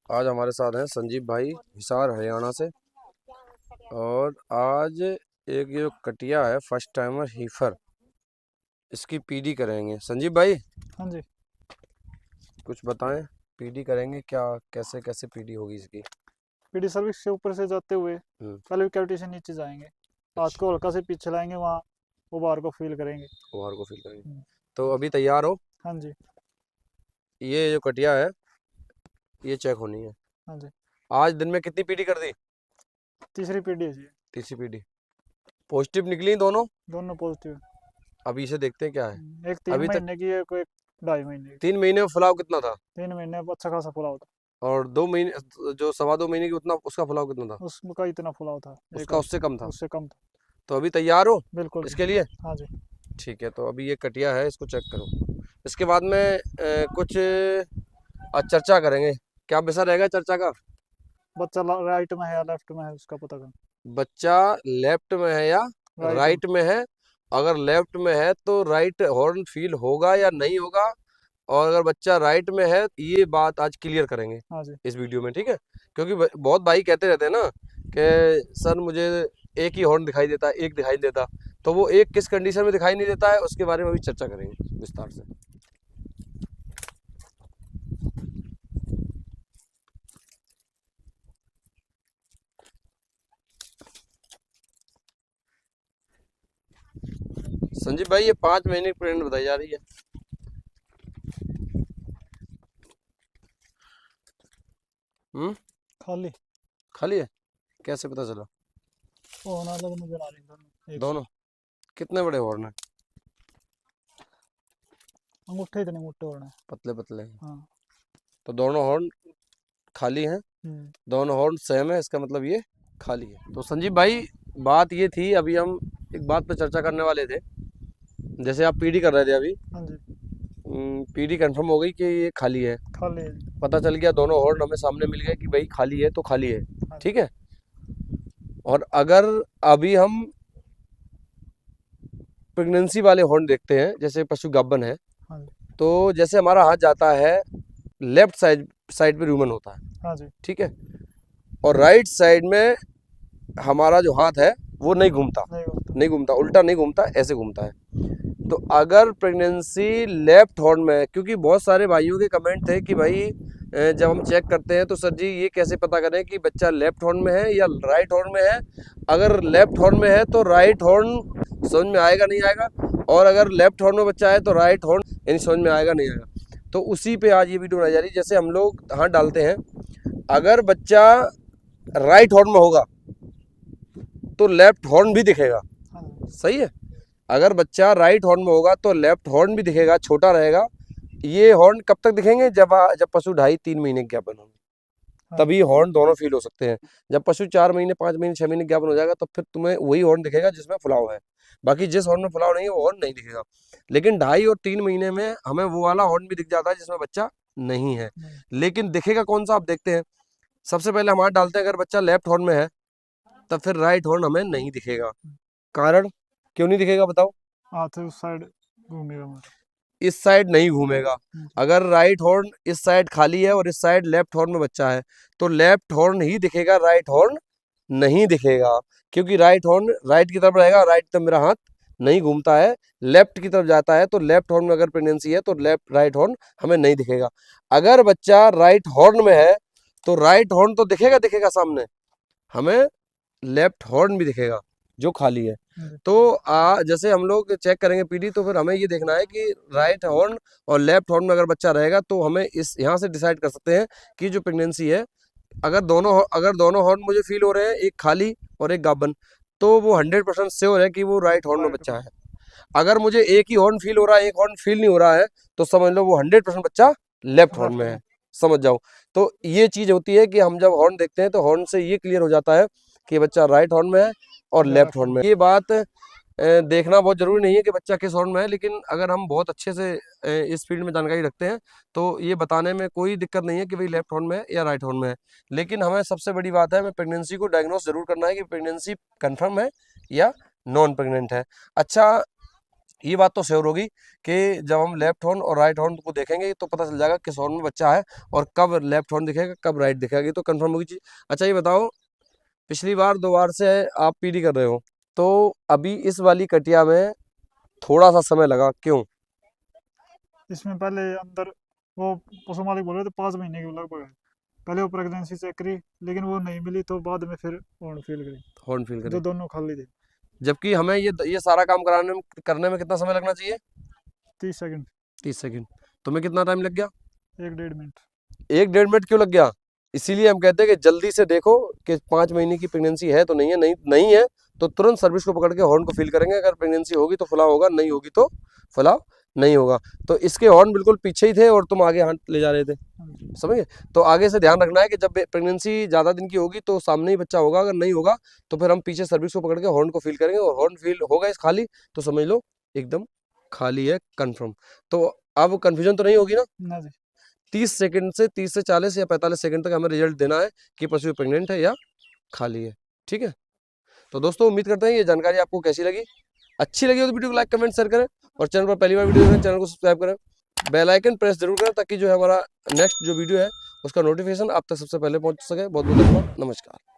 आज हमारे साथ हैं संजीव भाई हिसार हरियाणा से। और आज एक ये कटिया है फर्स्ट टाइमर हीफर, इसकी पीडी करेंगे। संजीव भाई हाँ जी। कुछ बताएं, पीडी करेंगे क्या, कैसे कैसे पीडी होगी इसकी? पीडी सर्विस से ऊपर से जाते हुए हम्म। पहले कैविटी से नीचे जाएंगे। हाथ अच्छा, को हल्का से पीछे लाएंगे, वहाँ उबार को फील करेंगे। ओवर को फिल करेंगे। हम्म, तो अभी तैयार हो? हाँ जी। ये जो कटिया है ये चेक होनी है। हाँ जी। आज दिन में कितनी पीडी कर दी? तीसरी पीडी है जी। तीसरी पीडी पॉजिटिव निकली दोनों। दोनों पॉजिटिव। अभी इसे देखते हैं क्या है। एक 3 अभी तक महीने की है, कोई 2.5 महीने की। 3 महीने में फुलाव कितना था? 3 महीने में अच्छा खासा फुलाव था। और 2 महीने जो सवा 2 महीने की उतना उसका फुलाव कितना था? उसका इतना फुलाव था, एक उसका उससे कम था। उससे कम था। तो अभी तैयार हो बिल्कुल जी। इसके लिए? हाँ जी। ठीक है, तो अभी ये कटिया है, इसको चेक करो। इसके बाद में कुछ आज चर्चा करेंगे। क्या विषय रहेगा चर्चा का? बच्चा राइट में है या लेफ्ट में है उसका पता कर। बच्चा लेफ्ट में है या राइट में। राइट में है? अगर लेफ्ट में है तो राइट हॉर्न फील होगा या नहीं होगा, और अगर बच्चा राइट में है ये बात आज क्लियर करेंगे हाँ जी। इस वीडियो में, ठीक है? क्योंकि बहुत भाई कहते रहते हैं ना कि सर मुझे एक ही हॉर्न दिखाई देता है, एक दिखाई नहीं देता। तो वो एक किस कंडीशन में दिखाई नहीं देता है उसके बारे में भी चर्चा करेंगे विस्तार से। संजीव भाई ये 5 महीने की प्रेगनेंट बताई जा रही है। हम्म। खाली। खाली है? कैसे पता चला? वो होना अलग नजर आ रही है, दोनों एक दोनों साथ। कितने बड़े हॉर्न है? अंगूठे इतने मोटे हो रहे हैं। पतले पतले हैं। हाँ। तो दोनों हॉर्न खाली हैं। हम्म। दोनों हॉर्न सेम है, इसका मतलब ये खाली है। तो संजीव भाई बात ये थी, अभी हम एक बात पर चर्चा करने वाले थे। जैसे आप पीडी कर रहे थे अभी, हाँ जी। पीडी कंफर्म हो गई कि ये खाली है। खाली है जी। पता चल गया, दोनों हॉर्न हमें सामने मिल गए कि भाई खाली है तो खाली है। हाँ जी। ठीक है। और अगर अभी हम प्रेगनेंसी वाले हॉर्न देखते हैं, जैसे पशु गाभन है, हाँ जी। तो जैसे हमारा हाथ जाता है लेफ्ट साइड साइड पे रूमन होता है। हाँ जी। ठीक है। और राइट साइड में हमारा जो हाथ है वो नहीं घूमता। नहीं होता। नहीं घूमता, उल्टा नहीं घूमता, ऐसे घूमता है। तो अगर प्रेगनेंसी लेफ्ट हॉर्न में है, क्योंकि बहुत सारे भाइयों के कमेंट थे कि भाई जब हम चेक करते हैं तो सर जी ये कैसे पता करें कि बच्चा लेफ्ट हॉर्न में है या राइट हॉर्न में है। अगर लेफ्ट हॉर्न में है तो राइट हॉर्न समझ में आएगा नहीं आएगा, और अगर लेफ्ट हॉर्न में बच्चा है तो राइट हॉर्न यानी समझ में आएगा नहीं आएगा। तो उसी पे आज ये वीडियो बनाई जा रही है। जैसे हम लोग हाथ डालते हैं, अगर बच्चा राइट हॉर्न में होगा तो लेफ्ट हॉर्न भी दिखेगा। हाँ जी। सही है। अगर बच्चा राइट हॉर्न में होगा तो लेफ्ट हॉर्न भी दिखेगा, छोटा रहेगा। ये हॉर्न कब तक दिखेंगे? जब पशु 2.5-3 महीने के ज्ञापन होंगे, हाँ जी। तभी हॉर्न दोनों फील हो सकते हैं। जब पशु 4 महीने, 5 महीने, 6 महीने ज्ञापन हो जाएगा तो फिर तुम्हें वही हॉर्न दिखेगा जिसमें फुलाव है। बाकी जिस हॉर्न में फुलाव नहीं है वो हॉर्न नहीं दिखेगा। लेकिन 2.5 और 3 महीने में हमें वो वाला हॉर्न भी दिख जाता है जिसमें बच्चा नहीं है। नहीं। लेकिन दिखेगा कौन सा, आप देखते हैं। सबसे पहले हम हाथ डालते हैं, अगर बच्चा लेफ्ट हॉर्न में है तब फिर राइट हॉर्न हमें नहीं दिखेगा। कारण क्यों नहीं दिखेगा बताओ? हाथ उस साइड घूमेगा हमारा। इस साइड नहीं घूमेगा। जी। अगर राइट हॉर्न इस साइड खाली है और इस साइड लेफ्ट हॉर्न में बच्चा है तो लेफ्ट हॉर्न ही दिखेगा, राइट हॉर्न नहीं दिखेगा। क्योंकि राइट हॉर्न राइट की तरफ रहेगा, राइट तरफ मेरा हाथ नहीं घूमता है। लेफ्ट की तरफ जाता है तो लेफ्ट हॉर्न में अगर प्रेगनेंसी है तो लेफ्ट राइट हॉर्न हमें नहीं दिखेगा। अगर बच्चा राइट हॉर्न में है तो राइट हॉर्न तो दिखेगा दिखेगा सामने, हमें लेफ्ट हॉर्न भी दिखेगा जो खाली है। जी। तो जैसे हम लोग चेक करेंगे पीडी, तो फिर हमें ये देखना है कि राइट हॉर्न और लेफ्ट हॉर्न में अगर बच्चा रहेगा तो हमें इस यहाँ से डिसाइड कर सकते हैं कि जो प्रेगनेंसी है, अगर दोनों हॉर्न मुझे फील हो रहे हैं, एक खाली और एक गाभन, तो वो 100% श्योर है कि वो राइट हॉर्न में राइट बच्चा में। है। अगर मुझे एक ही हॉर्न फील हो रहा है, एक हॉर्न फील नहीं हो रहा है, तो समझ लो वो 100% बच्चा लेफ्ट हॉर्न लेफ्ट में में। है। समझ जाओ। तो ये चीज होती है कि हम जब हॉर्न देखते हैं तो हॉर्न से ये क्लियर हो जाता है कि बच्चा राइट हॉर्न में है और या लेफ्ट लेफ्ट हॉर्न में। में। ये बात देखना बहुत जरूरी नहीं है कि बच्चा किस हॉर्न में है, लेकिन अगर हम बहुत अच्छे से इस फील्ड में जानकारी रखते हैं तो ये बताने में कोई दिक्कत नहीं है कि भाई लेफ्ट हॉर्न में है या राइट हॉर्न में है। लेकिन हमें सबसे बड़ी बात है, हमें प्रेगनेंसी को डायग्नोस जरूर करना है कि प्रेगनेंसी कंफर्म है या नॉन प्रेग्नेंट है। अच्छा, ये बात तो श्योर होगी कि जब हम लेफ्ट हॉर्न और राइट हॉर्न को देखेंगे तो पता चल जाएगा किस हॉर्न में बच्चा है और कब लेफ्ट हॉर्न दिखेगा कब राइट दिखेगा, ये तो कंफर्म होगी चीज। अच्छा ये बताओ, पिछली बार 2 बार से आप पीडी कर रहे हो, तो अभी इस वाली कटिया में थोड़ा सा समय लगा, क्यों? इसमें पहले अंदर वो पशु मालिक बोल रहे थे 5 महीने के लगभग है। पहले वो प्रेगनेंसी चेक करी, लेकिन वो नहीं मिली, तो बाद में फिर हॉर्न फील करी, हॉर्न फील जो करें, दोनों खाली थे। जबकि हमें ये सारा काम करने में कितना समय लगना चाहिए? 30 सेकंड। 30 सेकंड। तुम्हें कितना टाइम लग गया? 1 डेढ़ मिनट। 1 डेढ़ मिनट क्यों लग गया? इसीलिए हम कहते हैं कि जल्दी से देखो कि 5 महीने की प्रेगनेंसी है तो नहीं है, नहीं नहीं है तो तुरंत सर्विस को पकड़ के हॉर्न को फील करेंगे, अगर प्रेगनेंसी होगी तो फुला होगा, नहीं होगी तो फुला नहीं होगा। तो इसके हॉर्न बिल्कुल पीछे ही थे और तुम आगे हाथ ले जा रहे थे, हाँ जी। समझ गए? तो आगे से ध्यान रखना है कि जब प्रेगनेंसी ज़्यादा दिन की होगी तो सामने ही बच्चा होगा, अगर नहीं होगा तो फिर हम पीछे सर्विस को पकड़ के हॉर्न को फील करेंगे, और हॉर्न फील होगा इस खाली तो समझ लो एकदम खाली है, कंफर्म। तो अब कंफ्यूजन तो नहीं होगी ना? ना जी। 30 सेकंड से 30 से 40 या 45 सेकंड तक हमें रिजल्ट देना है कि पशु प्रेग्नेंट है या खाली है, ठीक है? तो दोस्तों उम्मीद करते हैं ये जानकारी आपको कैसी लगी, अच्छी लगी हो तो वीडियो को लाइक कमेंट शेयर करें, और चैनल पर पहली बार वीडियो देखें चैनल को सब्सक्राइब करें, बेल आइकन प्रेस जरूर करें ताकि जो है हमारा नेक्स्ट जो वीडियो है उसका नोटिफिकेशन आप तक सबसे पहले पहुंच सके। बहुत बहुत धन्यवाद, नमस्कार।